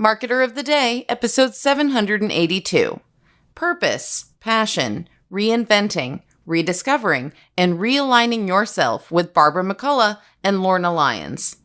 Marketer of the Day, episode 782. Purpose, passion, reinventing, rediscovering, and realigning yourself with Barbara McCollough and Lorna Lyons.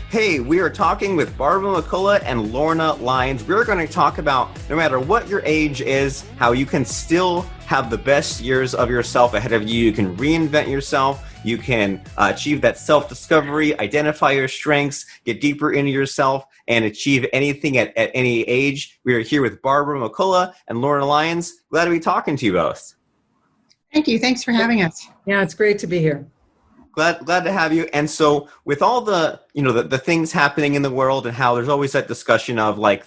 Hey, we are talking with Barbara McCollough and Lorna Lyons. We're going to talk about, no matter what your age is, how you can still have the best years of yourself ahead of you. You can reinvent yourself. You can achieve that self-discovery, identify your strengths, get deeper into yourself, and achieve anything at any age. We are here with Barbara McCollough and Lorna Lyons. Glad to be talking to you both. Thank you. Thanks for having us. Yeah, it's great to be here. Glad to have you. And so with all the things happening in the world and how there's always that discussion of like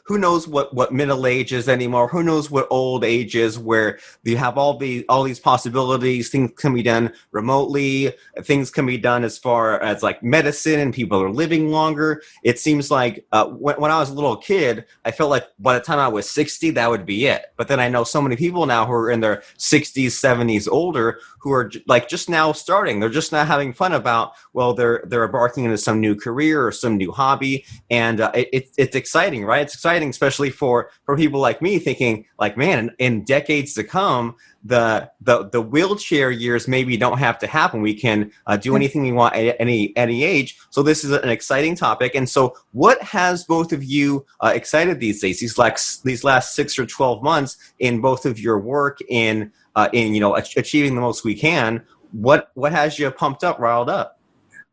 who knows what middle age is anymore, who knows what old age is, where you have all these possibilities. Things can be done remotely, things can be done as far as like medicine, and people are living longer. It seems like when I was a little kid, I felt like by the time I was 60, that would be it. But then I know so many people now who are in their 60s, 70s, older, who are like just now starting. They're just now having fun about, well, they're embarking into some new career or some new hobby, and it's exciting, right? It's exciting, especially for people like me, thinking like, man, in decades to come, the wheelchair years maybe don't have to happen. We can do anything we want at any age. So this is an exciting topic. And so, what has both of you excited these days? These last 6 or 12 months in both of your work in achieving the most we can. What has you pumped up, riled up?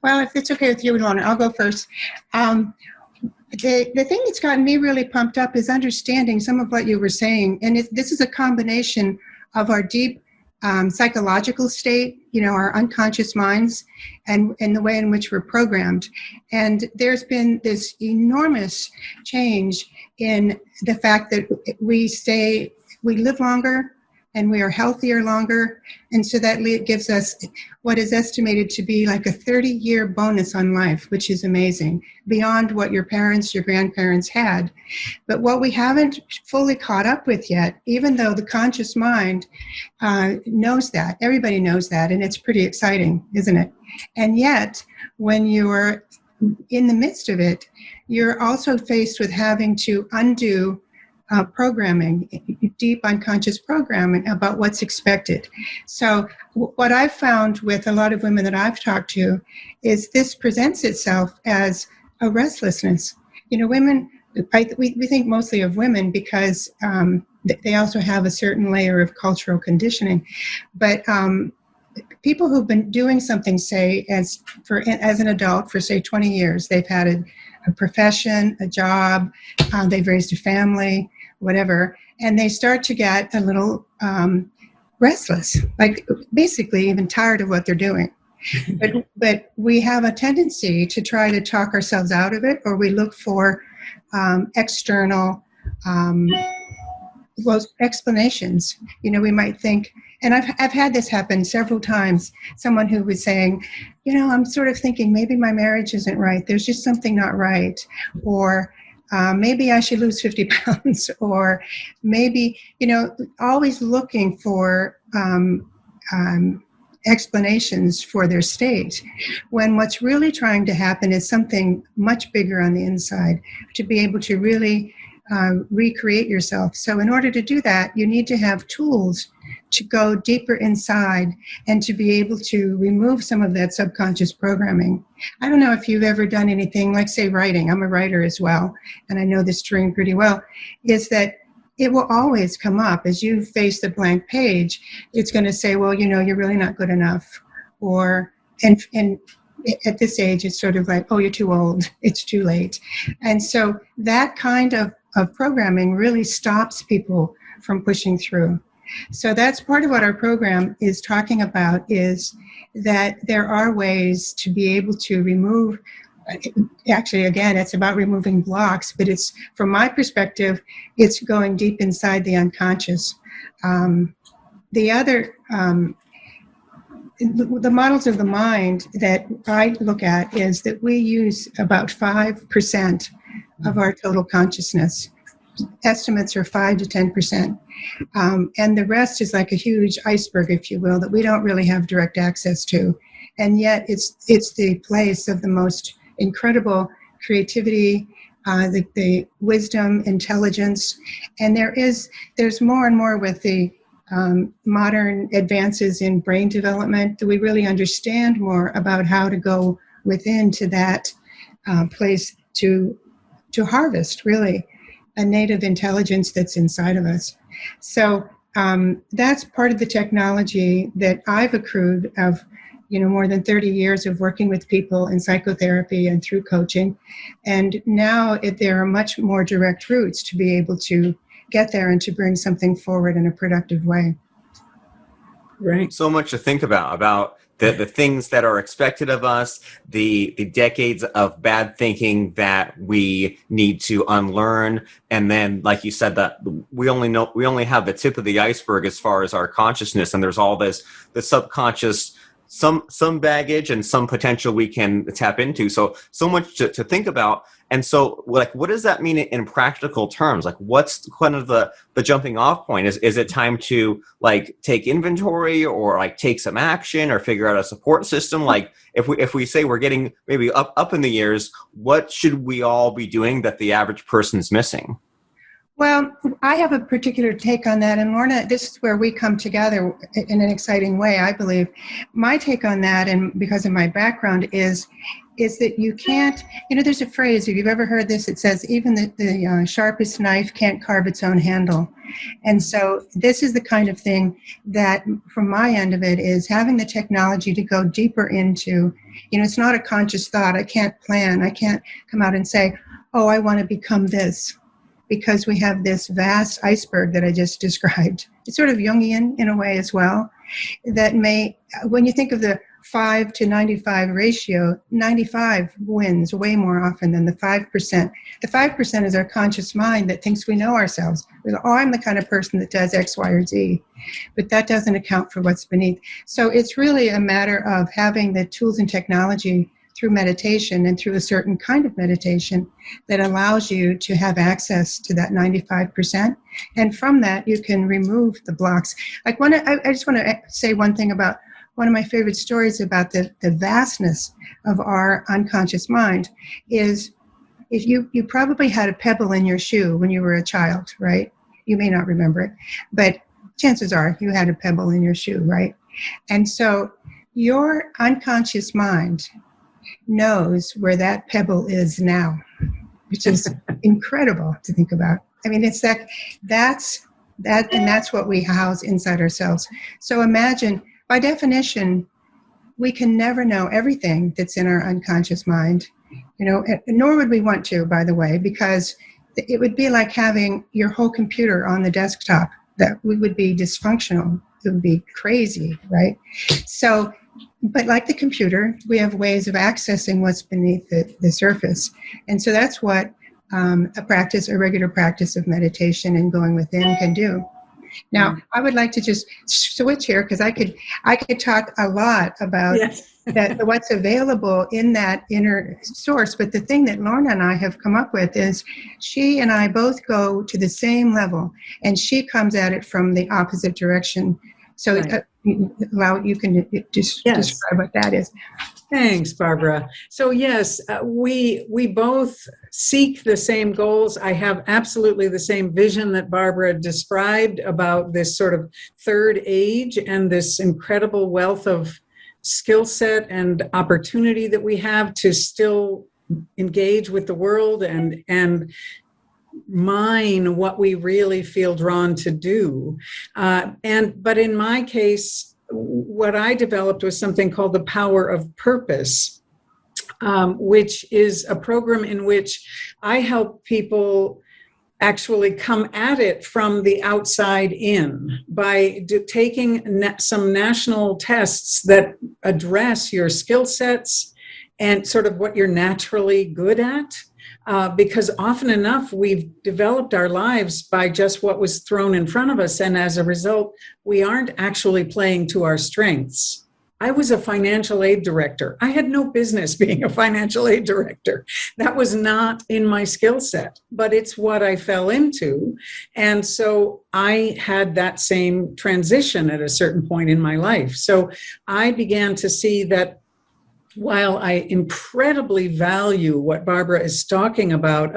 Well, if it's okay with you, Lorna, I'll go first. The thing that's gotten me really pumped up is understanding some of what you were saying. And this is a combination of our deep psychological state, our unconscious minds, and the way in which we're programmed. And there's been this enormous change in the fact that we live longer, and we are healthier longer. And so that gives us what is estimated to be like a 30-year bonus on life, which is amazing, beyond what your parents, your grandparents had. But what we haven't fully caught up with yet, even though the conscious mind knows that, everybody knows that, and it's pretty exciting, isn't it? And yet, when you're in the midst of it, you're also faced with having to undo programming, deep unconscious programming about what's expected. So what I've found with a lot of women that I've talked to is this presents itself as a restlessness. Women, we think mostly of women because they also have a certain layer of cultural conditioning. But people who've been doing something, say, as an adult for, say, 20 years, they've had a profession, a job, they've raised a family, whatever, and they start to get a little restless, like basically even tired of what they're doing. But we have a tendency to try to talk ourselves out of it, or we look for external explanations. We might think, and I've had this happen several times, someone who was saying, I'm sort of thinking maybe my marriage isn't right. There's just something not right. Or maybe I should lose 50 pounds, or maybe, always looking for explanations for their state, when what's really trying to happen is something much bigger on the inside, to be able to really recreate yourself. So in order to do that, you need to have tools to go deeper inside and to be able to remove some of that subconscious programming. I don't know if you've ever done anything like, say, writing. I'm a writer as well, and I know this terrain pretty well, is that it will always come up as you face the blank page. It's going to say, well, you're really not good enough. And at this age, it's sort of like, oh, you're too old. It's too late. And so that kind of programming really stops people from pushing through. So that's part of what our program is talking about, is that there are ways to be able to remove, actually, again, it's about removing blocks, but it's, from my perspective, it's going deep inside the unconscious. The models of the mind that I look at is that we use about 5% of our total consciousness. Estimates are 5 to 10%. And the rest is like a huge iceberg, if you will, that we don't really have direct access to. and yet it's the place of the most incredible creativity, the wisdom, intelligence, and there's more and more with the modern advances in brain development that we really understand more about how to go within to that place to harvest really a native intelligence that's inside of us. So that's part of the technology that I've accrued of more than 30 years of working with people in psychotherapy and through coaching. And now there are much more direct routes to be able to get there and to bring something forward in a productive way. Right. So much to think about the things that are expected of us, the decades of bad thinking that we need to unlearn. And then, like you said, that we only have the tip of the iceberg as far as our consciousness. And there's all the subconscious, some baggage and some potential we can tap into. So much to think about. And so, like, what does that mean in practical terms? Like, what's kind of the jumping off point? Is it time to, like, take inventory or, like, take some action or figure out a support system? Like, if we say we're getting maybe up in the years, what should we all be doing that the average person's missing? Well, I have a particular take on that. And Lorna, this is where we come together in an exciting way, I believe. My take on that, and because of my background, is that you can't, there's a phrase, if you've ever heard this, it says, even the sharpest knife can't carve its own handle. And so this is the kind of thing that, from my end of it, is having the technology to go deeper into, it's not a conscious thought. I can't plan. I can't come out and say, oh, I want to become this, because we have this vast iceberg that I just described. It's sort of Jungian in a way as well, that when you think of the 5 to 95 ratio, 95 wins way more often than the 5%. The 5% is our conscious mind that thinks we know ourselves. We go, oh, I'm the kind of person that does X, Y, or Z. But that doesn't account for what's beneath. So it's really a matter of having the tools and technology through meditation and through a certain kind of meditation that allows you to have access to that 95%. And from that, you can remove the blocks. I just want to say one thing about one of my favorite stories about the vastness of our unconscious mind is, if you probably had a pebble in your shoe when you were a child, right? You may not remember it, but chances are you had a pebble in your shoe, right? And so your unconscious mind knows where that pebble is now, which is incredible to think about. I mean, it's that's what we house inside ourselves. So imagine, by definition, we can never know everything that's in our unconscious mind, nor would we want to, by the way, because it would be like having your whole computer on the desktop. That we would be dysfunctional. It would be crazy, right? So, but like the computer, we have ways of accessing what's beneath the surface. And so that's what a regular practice of meditation and going within can do. Now, I would like to just switch here, because I could talk a lot about what's available in that inner source. But the thing that Lorna and I have come up with is, she and I both go to the same level, and she comes at it from the opposite direction. So you can describe what that is. Thanks, Barbara. So yes, we both seek the same goals. I have absolutely the same vision that Barbara described about this sort of third age and this incredible wealth of skill set and opportunity that we have to still engage with the world and mine what we really feel drawn to do. But in my case, what I developed was something called the Power of Purpose, which is a program in which I help people actually come at it from the outside in by taking some national tests that address your skill sets and sort of what you're naturally good at. Because often enough, we've developed our lives by just what was thrown in front of us. And as a result, we aren't actually playing to our strengths. I was a financial aid director. I had no business being a financial aid director. That was not in my skill set, but it's what I fell into. And so I had that same transition at a certain point in my life. So I began to see that while I incredibly value what Barbara is talking about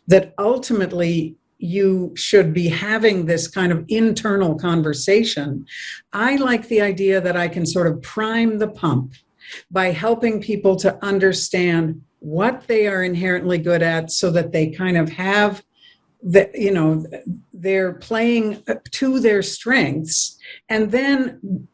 that ultimately you should be having this kind of internal conversation, I like the idea that I can sort of prime the pump by helping people to understand what they are inherently good at so that they kind of have that, they're playing to their strengths, and then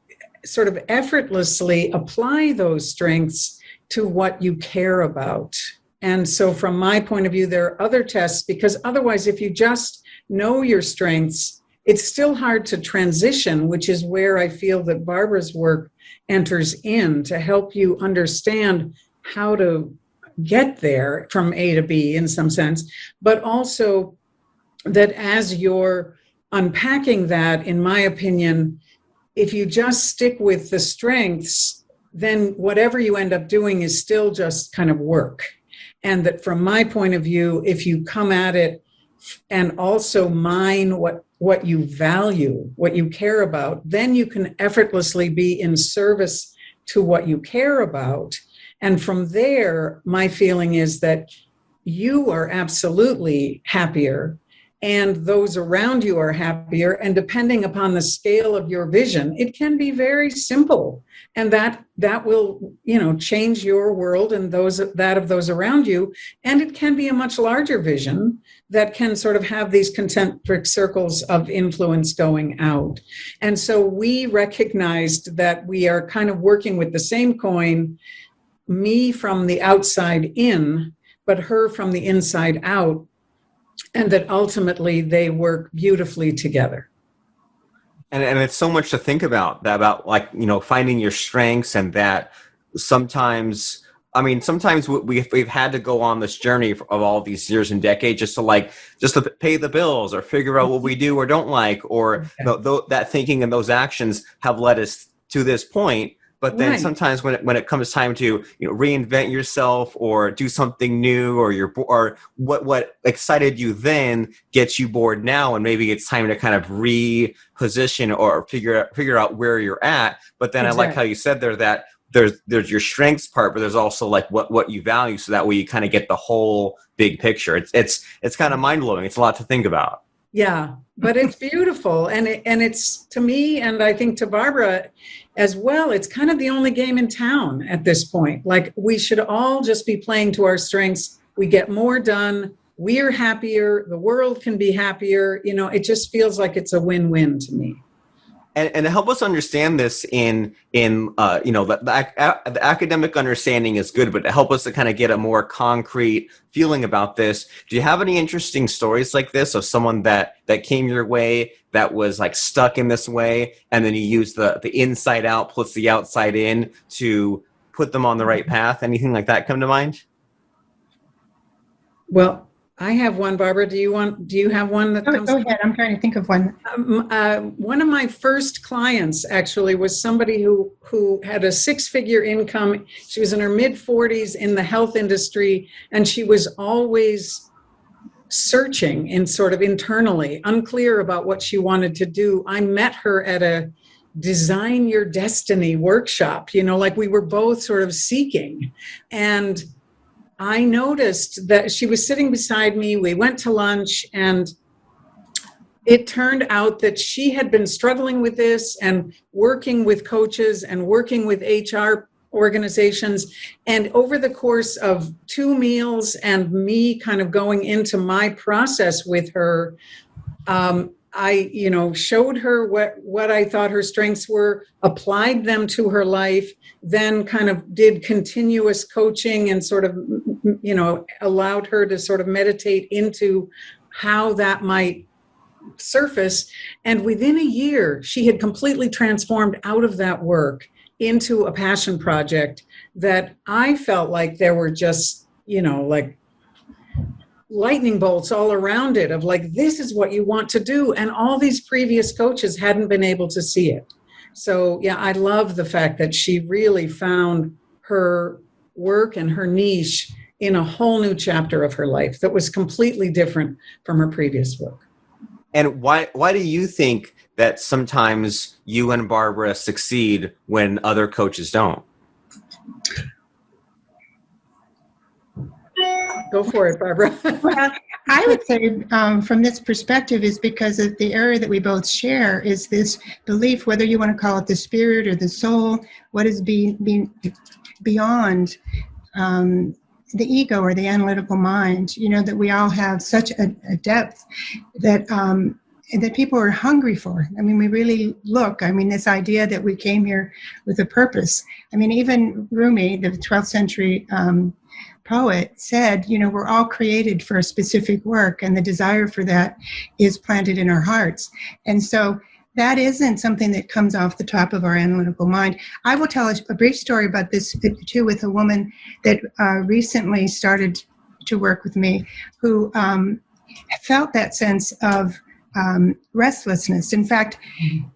sort of effortlessly apply those strengths to what you care about. And so from my point of view, there are other tests, because otherwise, if you just know your strengths, it's still hard to transition, which is where I feel that Barbara's work enters in to help you understand how to get there from A to B in some sense, but also that as you're unpacking that, in my opinion, if you just stick with the strengths, then whatever you end up doing is still just kind of work. And that from my point of view, if you come at it and also mine what you value, what you care about, then you can effortlessly be in service to what you care about. And from there, my feeling is that you are absolutely happier, and those around you are happier. And depending upon the scale of your vision, it can be very simple. And that will, change your world and that of those around you. And it can be a much larger vision that can sort of have these concentric circles of influence going out. And so we recognized that we are kind of working with the same coin, me from the outside in, but her from the inside out, and that ultimately they work beautifully together. And it's so much to think about like, finding your strengths, and that sometimes we've had to go on this journey of all these years and decades just to pay the bills or figure out what we do or don't like, or that thinking and those actions have led us to this point. But then sometimes when it comes time to reinvent yourself or do something new, or what excited you then gets you bored now, and maybe it's time to kind of reposition or figure out where you're at. But then I like how you said there that there's your strengths part, but there's also like what you value, so that way you kind of get the whole big picture. It's kind of mind blowing. It's a lot to think about. Yeah, but it's beautiful, and it's, to me, and I think to Barbara as well, it's kind of the only game in town at this point. Like, we should all just be playing to our strengths. We get more done. We're happier. The world can be happier. It just feels like it's a win-win to me. And to help us understand this in the academic understanding is good, but to help us to kind of get a more concrete feeling about this, do you have any interesting stories like this of someone that came your way that was like stuck in this way, and then you use the inside out plus the outside in to put them on the right path? Anything like that come to mind? Well, I have one, Barbara. Do you have one that comes? Go ahead. I'm trying to think of one. One of my first clients actually was somebody who had a 6-figure income. She was in her mid-40s in the health industry, and she was always searching and sort of internally, unclear about what she wanted to do. I met her at a Design Your Destiny workshop, like we were both sort of seeking. And I noticed that she was sitting beside me. We went to lunch, and it turned out that she had been struggling with this and working with coaches and working with HR organizations. And over the course of 2 meals and me kind of going into my process with her, I, showed her what I thought her strengths were, applied them to her life, then kind of did continuous coaching and sort of, allowed her to sort of meditate into how that might surface. And within a year, she had completely transformed out of that work into a passion project that I felt like there were just, like lightning bolts all around it of like, this is what you want to do. And all these previous coaches hadn't been able to see it. So yeah, I love the fact that she really found her work and her niche in a whole new chapter of her life that was completely different from her previous work. And why do you think that sometimes you and Barbara succeed when other coaches don't? Go for it, Barbara. Well, I would say from this perspective is because of the area that we both share is this belief, whether you want to call it the spirit or the soul, what is being beyond the ego or the analytical mind, that we all have such a depth that that people are hungry for. I mean, we really look. I mean, this idea that we came here with a purpose. I mean, even Rumi, the 12th century poet, said, we're all created for a specific work, and the desire for that is planted in our hearts. And so that isn't something that comes off the top of our analytical mind. I will tell a brief story about this too, with a woman that recently started to work with me who felt that sense of restlessness. In fact,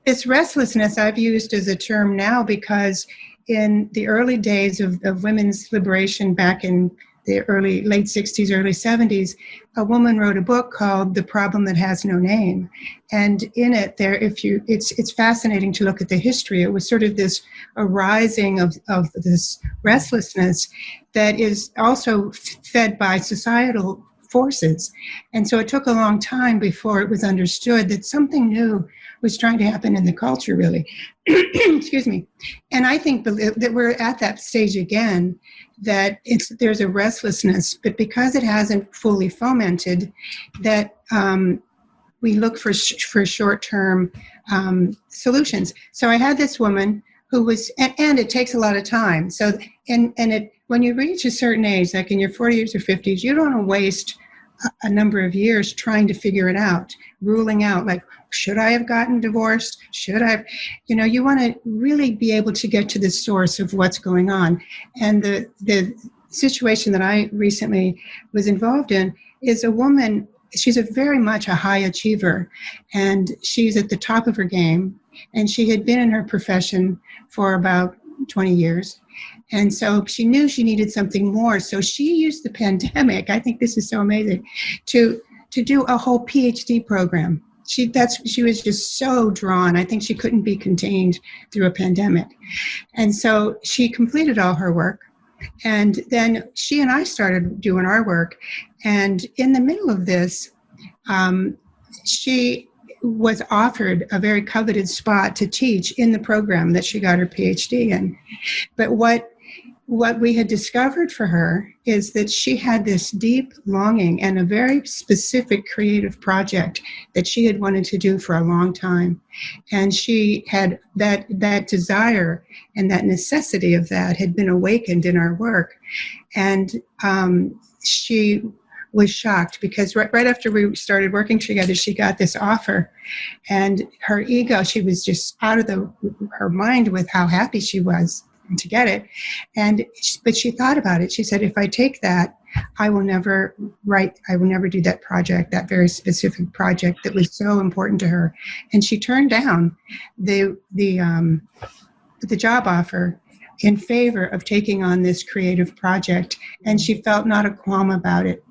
this restlessness I've used as a term now because in the early days of women's liberation back in the late 60s, early 70s, a woman wrote a book called The Problem That Has No Name. And in it, it's fascinating to look at the history. It was sort of this arising of this restlessness that is also fed by societal forces. And so it took a long time before it was understood that something new was trying to happen in the culture, really. Excuse me. And I think that we're at that stage again, that there's a restlessness, but because it hasn't fully fomented, that we look for short-term solutions. So I had this woman who was, and it takes a lot of time. So, when you reach a certain age, like in your 40s or 50s, you don't want to waste a number of years trying to figure it out, ruling out, like, should I have gotten divorced? Should I have, you want to really be able to get to the source of what's going on. And the situation that I recently was involved in is a woman, she's very much a high achiever, and she's at the top of her game, and she had been in her profession for about 20 years. And so she knew she needed something more. So she used the pandemic, I think this is so amazing, to do a whole PhD program. She was just so drawn. I think she couldn't be contained through a pandemic. And so she completed all her work. And then she and I started doing our work. And in the middle of this, she was offered a very coveted spot to teach in the program that she got her PhD in. But what we had discovered for her is that she had this deep longing and a very specific creative project that she had wanted to do for a long time. And she had that desire and that necessity of that had been awakened in our work. And she was shocked because right after we started working together, she got this offer, and her ego, she was just out of her mind with how happy she was to get it. But she thought about it. She said, if I take that, I will never do that project, that very specific project that was so important to her. And she turned down the job offer in favor of taking on this creative project. And she felt not a qualm about it.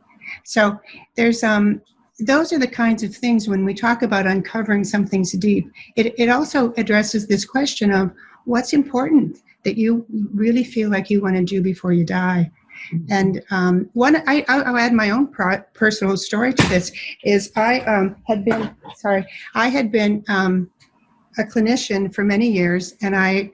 So there's those are the kinds of things when we talk about uncovering something's deep. It also addresses this question of what's important that you really feel like you want to do before you die. And I'll add my own personal story to this. Is I had been a clinician for many years, and I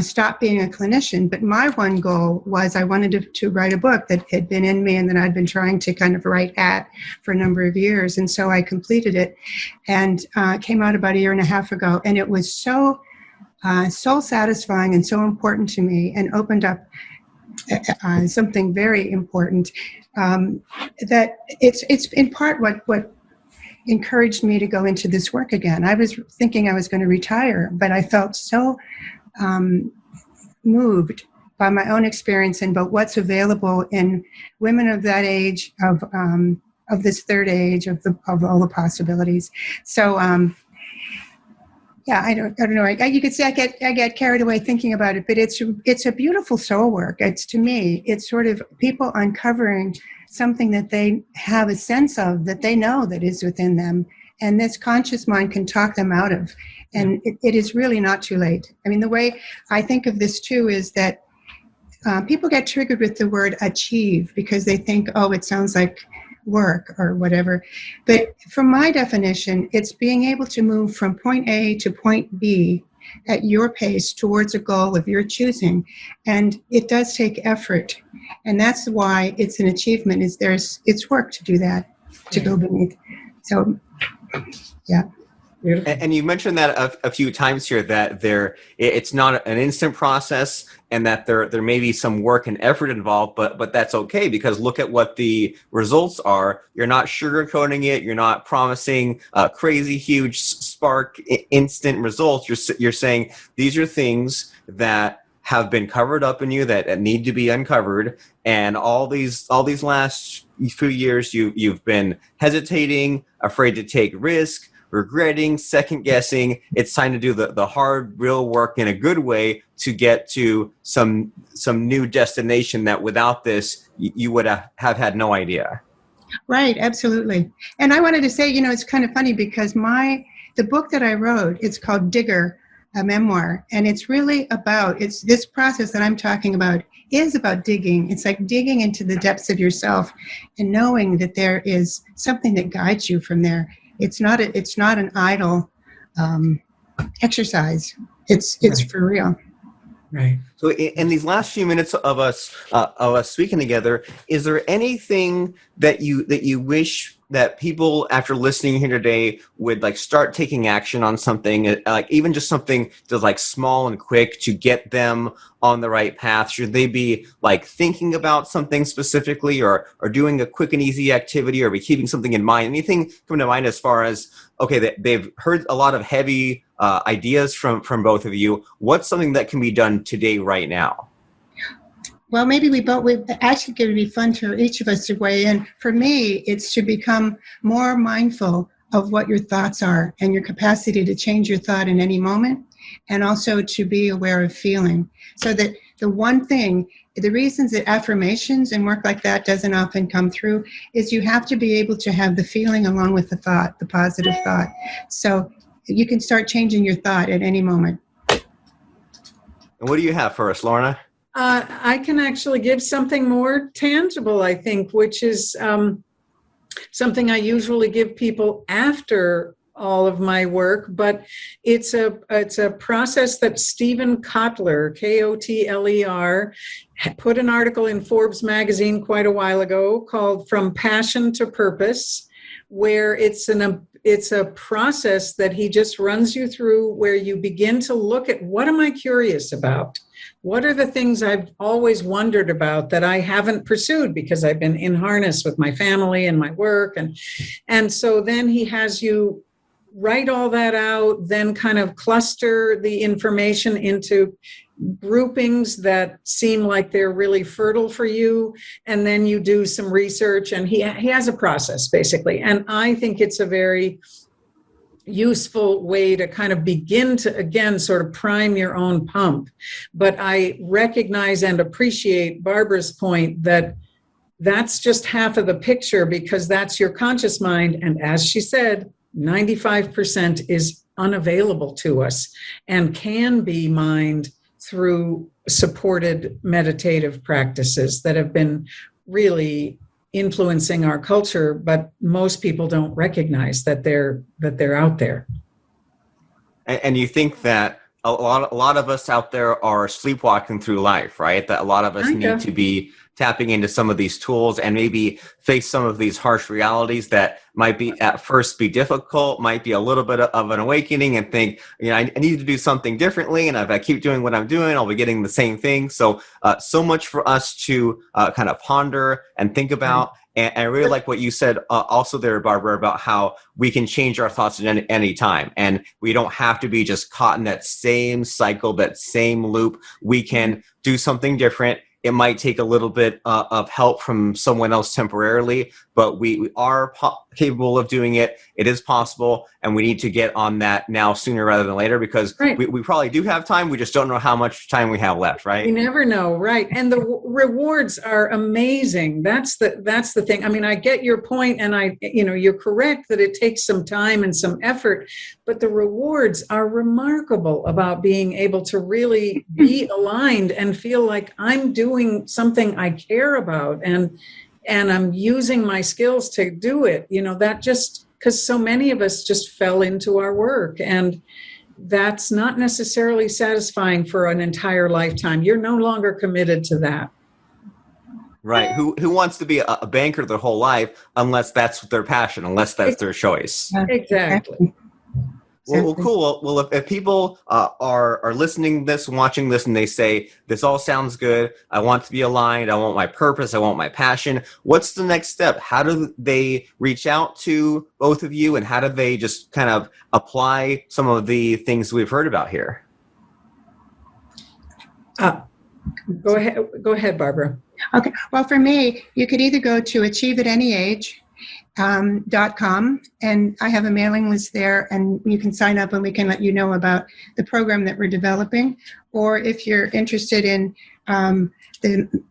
stopped being a clinician. But my one goal was I wanted to write a book that had been in me and that I'd been trying to kind of write at for a number of years. And so I completed it, and came out about a year and a half ago. And it was so satisfying and so important to me, and opened up something very important, that it's in part what encouraged me to go into this work again. I was thinking I was going to retire, but I felt so moved by my own experience and about what's available in women of that age, of this third age, of all the possibilities. So yeah, I don't know. You could say I get carried away thinking about it, but it's a beautiful soul work. To me, it's sort of people uncovering something that they have a sense of, that they know that is within them, and this conscious mind can talk them out of. And it is really not too late. I mean, the way I think of this too is that people get triggered with the word achieve because they think, oh, it sounds like work or whatever. But from my definition, it's being able to move from point A to point B at your pace towards a goal of your choosing. And it does take effort. And that's why it's an achievement, is it's work to do that, to go beneath. So, yeah. And you mentioned that a few times here, that it's not an instant process, and that there may be some work and effort involved, but that's okay, because look at what the results are. You're not sugarcoating it. You're not promising crazy huge spark instant results. You're saying these are things that have been covered up in you that need to be uncovered, and all these last few years you've been hesitating, afraid to take risk, regretting, second guessing. It's time to do the hard, real work in a good way to get to some new destination that without this you would have had no idea. Right, absolutely. And I wanted to say, it's kind of funny because the book that I wrote, it's called Digger, a memoir, and it's really about, it's this process that I'm talking about is about digging. It's like digging into the depths of yourself and knowing that there is something that guides you from there. It's not an idle exercise. It's right. For real. Right. So in these last few minutes of us speaking together, is there anything that you wish that people, after listening here today, would start taking action on something, even just something that's small and quick to get them on the right path? Should they be thinking about something specifically, or doing a quick and easy activity, or be keeping something in mind? Anything come to mind as far as, okay, they've heard a lot of heavy ideas from both of you. What's something that can be done today, right now? Well, maybe we actually, it would be fun for each of us to weigh in. For me, it's to become more mindful of what your thoughts are and your capacity to change your thought in any moment, and also to be aware of feeling. So that the reasons that affirmations and work like that doesn't often come through is you have to be able to have the feeling along with the thought, the positive thought. So you can start changing your thought at any moment. And what do you have for us, Lorna? I can actually give something more tangible, I think, which is something I usually give people after all of my work, but it's a process that Stephen Kotler, Kotler, put an article in Forbes magazine quite a while ago called From Passion to Purpose, where it's a process that he just runs you through, where you begin to look at, what am I curious about? What are the things I've always wondered about that I haven't pursued because I've been in harness with my family and my work? And so then he has you write all that out, then kind of cluster the information into groupings that seem like they're really fertile for you. And then you do some research, and he has a process basically. And I think it's a very useful way to kind of begin to, again, sort of prime your own pump. But I recognize and appreciate Barbara's point that that's just half of the picture, because that's your conscious mind. And as she said, 95% is unavailable to us and can be mined through supported meditative practices that have been really influencing our culture, but most people don't recognize that they're out there. And you think that a lot of us out there are sleepwalking through life, right? That a lot of us need to be tapping into some of these tools and maybe face some of these harsh realities that might be at first be difficult, might be a little bit of an awakening, and think, I need to do something differently. And if I keep doing what I'm doing, I'll be getting the same thing. So much for us to kind of ponder and think about. And I really like what you said also there, Barbara, about how we can change our thoughts at any time. And we don't have to be just caught in that same cycle, that same loop. We can do something different. It might take a little bit of help from someone else temporarily, but we are capable of doing it. It is possible, and we need to get on that now sooner rather than later, because we probably do have time. We just don't know how much time we have left, right? We never know, right? And the rewards are amazing. That's the thing. I mean, I get your point, and you're correct that it takes some time and some effort, but the rewards are remarkable about being able to really be aligned and feel like I'm doing doing something I care about and I'm using my skills to do it. That just, because so many of us just fell into our work, and that's not necessarily satisfying for an entire lifetime. You're no longer committed to that. Right. Who wants to be a banker their whole life unless that's their passion, unless that's their choice? Exactly. Well, cool. Well, if people are listening to this, watching this, and they say, this all sounds good, I want to be aligned, I want my purpose, I want my passion, what's the next step? How do they reach out to both of you, and how do they just kind of apply some of the things we've heard about here? Go ahead, Barbara. Okay. Well, for me, you could either go to achieveatanyage.com, and I have a mailing list there, and you can sign up and we can let you know about the program that we're developing. Or if you're interested in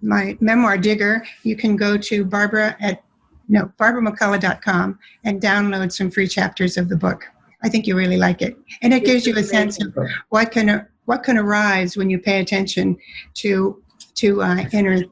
my memoir Digger, you can go to barbara.mccollough.com and download some free chapters of the book. I think you really like it, and it gives you a sense of what can arise when you pay attention to inner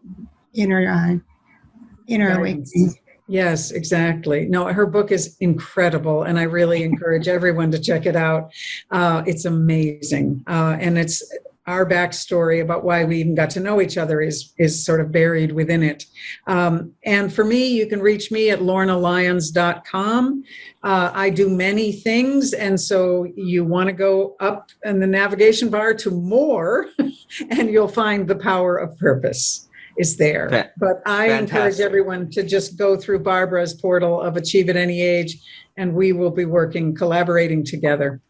awakening. Yes, exactly. No, her book is incredible, and I really encourage everyone to check it out. It's amazing, and it's our backstory about why we even got to know each other is sort of buried within it. And for me, you can reach me at lornalyons.com. I do many things, and so you want to go up in the navigation bar to more, and you'll find the power of purpose is there. But I encourage everyone to just go through Barbara's portal of Achieve at Any Age, and we will be collaborating together.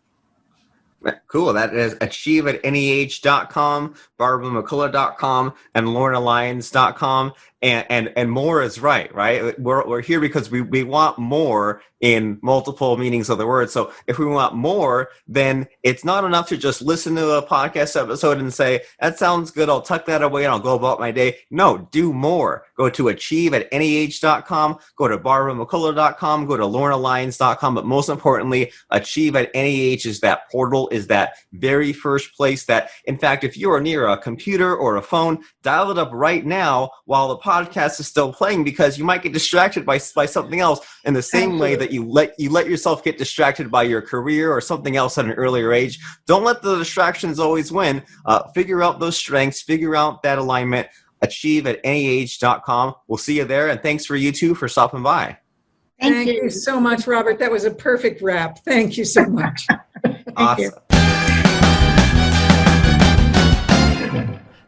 Cool. That is achieveatanyage.com, barbamccullough.com, and lornalyons.com. And more is right? We're here because we want more in multiple meanings of the word. So if we want more, then it's not enough to just listen to a podcast episode and say, that sounds good, I'll tuck that away and I'll go about my day. No, do more. Go to achieveatanyage.com, go to barbamccullough.com, go to lornalyons.com, but most importantly, Achieve at Any Age is that portal, is that very first place that, in fact, if you are near a computer or a phone, dial it up right now while the podcast is still playing, because you might get distracted by something else in the same way that you let yourself get distracted by your career or something else at an earlier age. Don't let the distractions always win. Figure out those strengths, figure out that alignment. achieveatanyage.com. We'll see you there, and thanks for you two for stopping by. Thank you so much, Robert. That was a perfect wrap. Thank you so much. Awesome.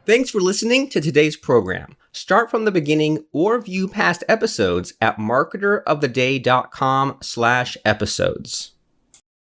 Thanks for listening to today's program. Start from the beginning or view past episodes at marketeroftheday.com/episodes.